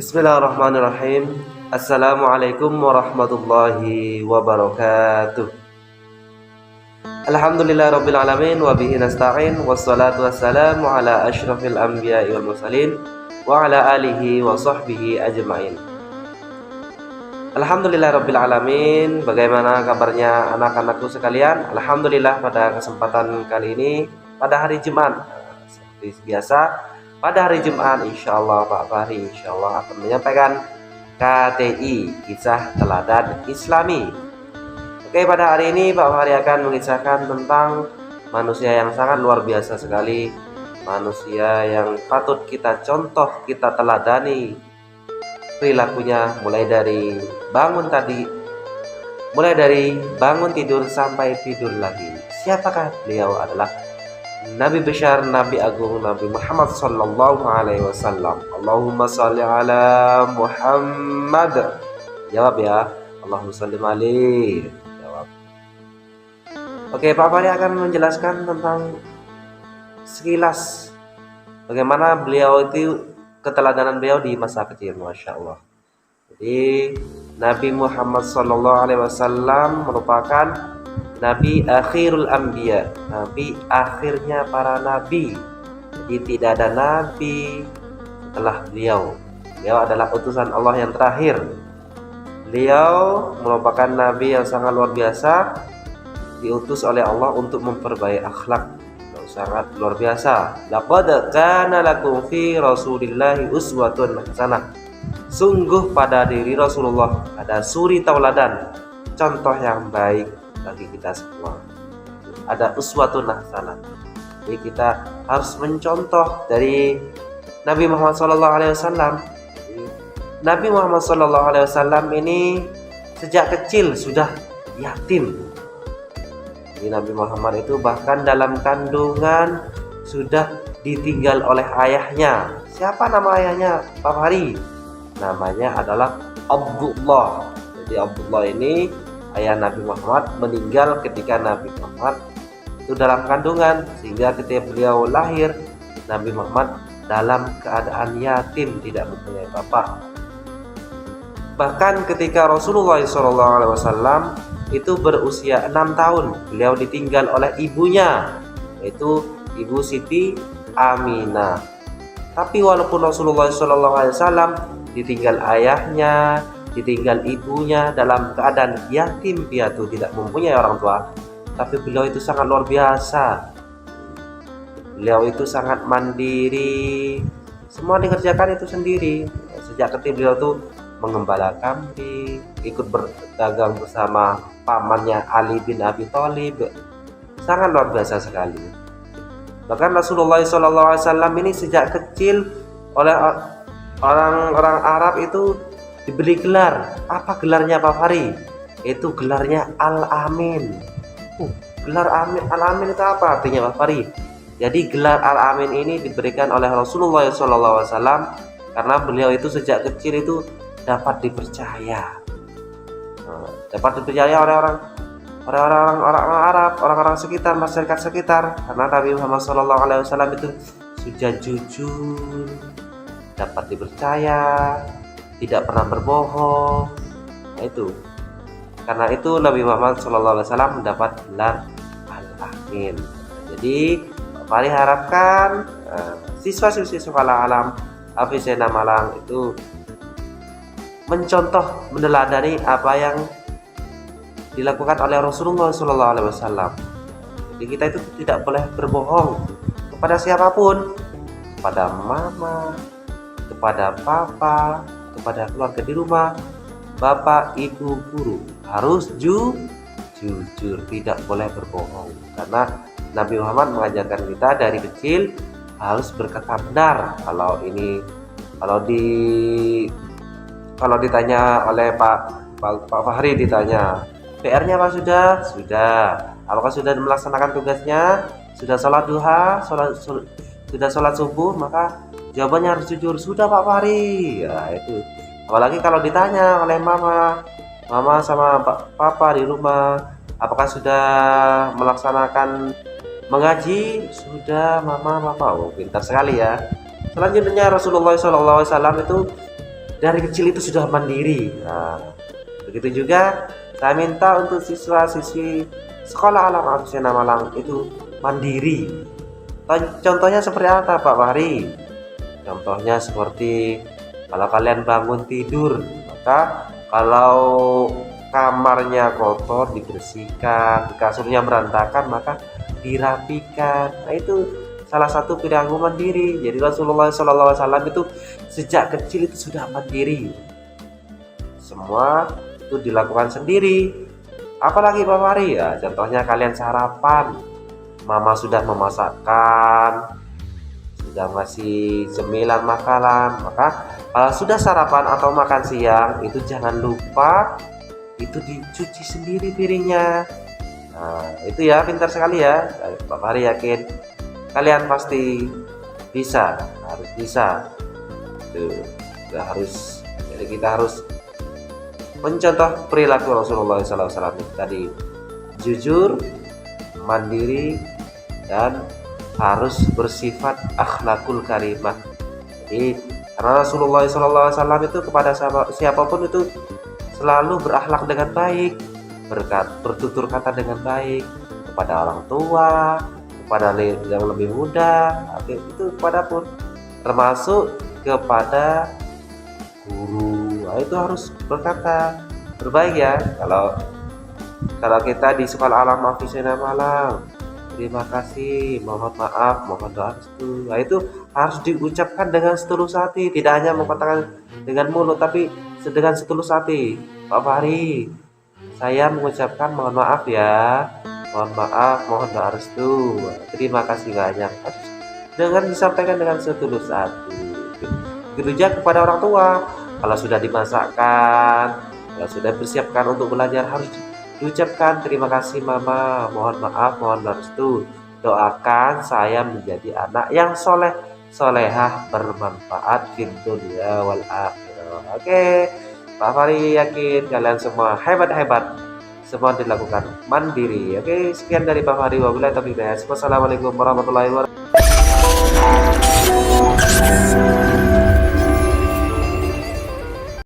Bismillahirrahmanirrahim. Assalamualaikum warahmatullahi wabarakatuh. Alhamdulillahirabbil alamin wa bihi nasta'in wassalatu wassalamu ala asyrafil anbiya'i wal mursalin wa ala alihi wa sahbihi ajmain. Alhamdulillahirabbil alamin. Bagaimana kabarnya anak-anakku sekalian? Alhamdulillah pada kesempatan kali ini pada hari Jumat seperti biasa. Pada hari Jumat insyaallah Pak Fahri insyaallah akan menyampaikan KTI, kisah teladan Islami. Oke, pada hari ini Pak Fahri akan mengisahkan tentang manusia yang sangat luar biasa sekali, manusia yang patut kita contoh, kita teladani perilakunya mulai dari bangun tidur sampai tidur lagi. Siapakah beliau? Adalah Nabi besar, Nabi agung, Nabi Muhammad sallallahu alaihi wasallam. Allahumma shalli ala Muhammad. Jawab ya. Allahumma shalli alaihi. Jawab. Oke, Pak Fahri akan menjelaskan tentang sekilas bagaimana beliau itu, keteladanan beliau di masa kecil, masya Allah. Jadi Nabi Muhammad sallallahu alaihi wasallam merupakan Nabi akhirul anbiya, nabi akhirnya para nabi. Jadi tidak ada nabi setelah beliau. Beliau adalah utusan Allah yang terakhir. Beliau merupakan nabi yang sangat luar biasa, diutus oleh Allah untuk memperbaiki akhlak. Sangat luar biasa. Laqad kana lakum fi Rasulillahi uswatun hasanah. Sungguh pada diri Rasulullah ada suri tauladan, contoh yang baik bagi kita semua. Ada uswatun hasanah. Jadi kita harus mencontoh dari Nabi Muhammad SAW. Nabi Muhammad SAW ini sejak kecil sudah yatim. Jadi Nabi Muhammad itu bahkan dalam kandungan sudah ditinggal oleh ayahnya. Siapa nama ayahnya, Pak Fahri? Namanya adalah Abdullah. Jadi Abdullah ini ayah Nabi Muhammad meninggal ketika Nabi Muhammad itu dalam kandungan, sehingga ketika beliau lahir Nabi Muhammad dalam keadaan yatim, tidak mempunyai bapak. Bahkan ketika Rasulullah SAW itu berusia 6 tahun, beliau ditinggal oleh ibunya, yaitu Ibu Siti Aminah. Tapi walaupun Rasulullah SAW ditinggal ayahnya, ditinggal ibunya dalam keadaan yatim piatu, tidak mempunyai orang tua, tapi beliau itu sangat luar biasa. Beliau itu sangat mandiri, semua dikerjakan itu sendiri. Sejak kecil beliau tuh mengembala kambing, ikut berdagang bersama pamannya Ali bin Abi Thalib. Sangat luar biasa sekali. Bahkan Rasulullah SAW ini sejak kecil oleh orang-orang Arab itu diberi gelar. Apa gelarnya Pak Fahri? Itu gelarnya Al-Amin. Gelar Al-Amin itu apa artinya Pak Fahri? Jadi gelar Al-Amin ini diberikan oleh Rasulullah SAW karena beliau itu sejak kecil itu dapat dipercaya. Dapat dipercaya oleh orang Arab, orang-orang sekitar, masyarakat sekitar, karena Nabi Muhammad SAW itu sudah jujur, dapat dipercaya, tidak pernah berbohong. Nah, itu karena itu Nabi Muhammad SAW mendapat gelar Al-Amin. Jadi Pak Fahri harapkan siswa-siswi sekolah alam Hafizena Malang itu mencontoh, meneladani apa yang dilakukan oleh Rasulullah SAW. Jadi kita itu tidak boleh berbohong kepada siapapun, kepada mama, kepada papa, kepada keluarga di rumah, bapak, ibu, guru, harus jujur, tidak boleh berbohong. Karena Nabi Muhammad mengajarkan kita dari kecil harus berkata benar. Kalau ditanya oleh Pak Fahri, ditanya PR-nya apa sudah, apakah sudah melaksanakan tugasnya, sudah sholat duha, sudah sholat subuh, maka jawabannya harus jujur, sudah Pak Fahri. Ya itu. Apalagi kalau ditanya oleh mama sama papa di rumah, apakah sudah melaksanakan mengaji? Sudah mama, papa. Oh, pintar sekali ya. Selanjutnya Rasulullah SAW itu dari kecil itu sudah mandiri. Nah, begitu juga saya minta untuk siswa-siswi sekolah Alam Absena Malang itu mandiri. Contohnya seperti apa Pak Fahri? Contohnya seperti kalau kalian bangun tidur, maka kalau kamarnya kotor dibersihkan, kasurnya berantakan maka dirapikan. Nah, itu salah satu perilaku mandiri. Jadi Rasulullah SAW itu sejak kecil itu sudah mandiri. Semua itu dilakukan sendiri. Apalagi Pak Fahri ya, contohnya kalian sarapan, mama sudah memasakkan, sudah ngasih cemilan makanan, maka sudah sarapan atau makan siang itu jangan lupa itu dicuci sendiri piringnya. Nah, itu ya pintar sekali ya. Pak Fahri yakin kalian pasti bisa, harus bisa. Tuh, jadi kita harus mencontoh perilaku Rasulullah SAW tadi, jujur, mandiri, dan harus bersifat akhlakul karimah. Jadi karena Rasulullah SAW itu kepada siapapun itu selalu berakhlak dengan baik, bertutur kata dengan baik kepada orang tua, kepada yang lebih muda, itu kepada pun termasuk kepada guru. Nah, itu harus berkata terbaik ya. Kalau kita di sekolah Alam Absena Malang, terima kasih, mohon maaf, mohon doa restu. Nah, itu harus diucapkan dengan setulus hati, tidak hanya mengatakan dengan mulut tapi dengan setulus hati. Pak Fahri, saya mengucapkan mohon maaf ya, mohon maaf, mohon doa restu, terima kasih banyak, dengan disampaikan dengan setulus hati. Begitu juga kepada orang tua, kalau sudah dimasakkan, kalau sudah persiapkan untuk belajar, harus diucapkan terima kasih mama, mohon maaf, mohon restu, doakan saya menjadi anak yang soleh, solehah, bermanfaat di dunia wal akhirah. Oke, Pak Fahri yakin kalian semua hebat-hebat, semua dilakukan mandiri. Oke, sekian dari Pak Fahri. Wabillahi taufiq. Wassalamualaikum warahmatullahi wabarakatuh.